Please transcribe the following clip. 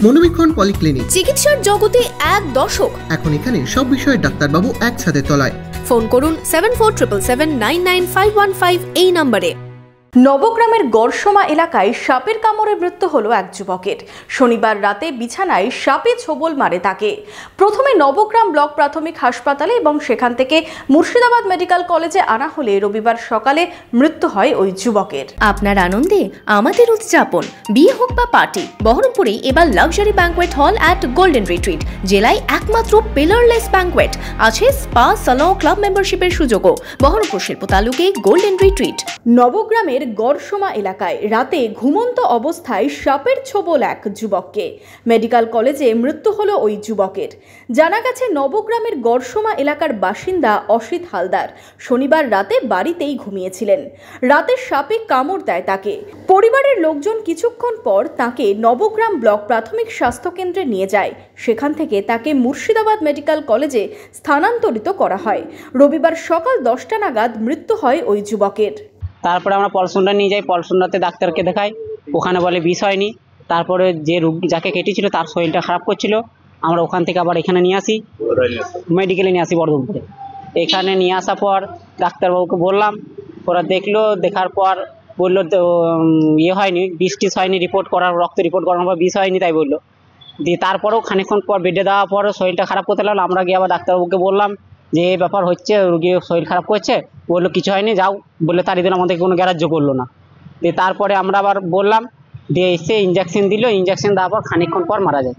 মনোবীক্ষণ polyclinic, চিকিৎসার জগতে এক দশক। এখন এখানে সব বিষয়ে ডাক্তারবাবু একসাথে তলায়। ফোন করুন 7477799515 এই নম্বরে। নবগ্রামের গড়সমা এলাকায় সাপের কামড়ে মৃত্যু হলো এক যুবকের। শনিবার রাতে বিছানায় সাপে ছোবল মারে তাকে। প্রথমে নবগ্রাম ব্লক প্রাথমিক হাসপাতালে এবং সেখান থেকে মুর্শিদাবাদ মেডিকেল কলেজে আনা হলে রবিবার সকালে মৃত্যু হয় ওই যুবকের। আপনার আনন্দে আমাদের উদযাপন। বিয়ে হোক বা পার্টি, বহরমপুরে এবার luxury banquet hall at golden retreat. জেলায় একমাত্র পিলারলেস ব্যাঙ্কোয়েট, আছে স্পা, সালন, ক্লাব মেম্বারশিপের সুযোগও। বহরমপুর শিল্প তালুকে গোল্ডেন রিট্রিট। নবগ্রামের গড়সমা এলাকায় রাতে ঘুমন্ত অবস্থায় সাপের ছোবল এক যুবককে। মেডিকেল কলেজে মৃত্যু হলো ওই যুবকের। জানা গেছে নবগ্রামের গড়সমা এলাকার বাসিন্দা অসিত হালদার শনিবার রাতে বাড়িতেই ঘুমিয়েছিলেন। রাতে সাপে কামড় দেয় তাকে। পরিবারের লোকজন কিছুক্ষণ পর তাকে নবগ্রাম ব্লক প্রাথমিক স্বাস্থ্য কেন্দ্রে নিয়ে যায়। সেখান থেকে তাকে মুর্শিদাবাদ মেডিকেল কলেজে স্থানান্তরিত করা হয়। রবিবার সকাল 10টা নাগাদ মৃত্যু হয় ওই যুবকের। তারপরে আমরা পলসুন্ডা নিয়ে যাই, পলসুন্ডাতে ডাক্তারকে দেখাই, ওখানে বলে বিষ হয়নি। তারপরে যে রোগী যাকে কেটেছিল তার শরীরটা খারাপ করছিল, আমরা ওখান থেকে আবার এখানে নিয়ে আসি, মেডিকেলে নিয়ে আসি বর্ধমানে। এখানে নিয়ে আসার পর ডাক্তারবাবুকে বললাম, ওরা দেখলো, দেখার পর বললো ইয়ে হয়নি, বিষ টিস হয়নি, রিপোর্ট করার রক্ত রিপোর্ট করার পর বিষ হয়নি তাই বললো। দিয়ে তারপরেও খানিকক্ষণ পর বেডে দেওয়ার পরও শরীরটা খারাপ করতে লাগলো। আমরা গিয়ে আবার ডাক্তারবাবুকে বললাম যে এই ব্যাপার হচ্ছে, রুগী শরীর খারাপ করছে। বললো কিছু হয়নি, যাও বলে তারই দিন আমাদেরকে কোনো গ্রাহ্য করলো না। দিয়ে তারপরে আমরা আবার বললাম, দিয়ে এসে ইঞ্জেকশন দিল, ইঞ্জেকশন দেওয়ার পর খানিকক্ষণ পর মারা যায়।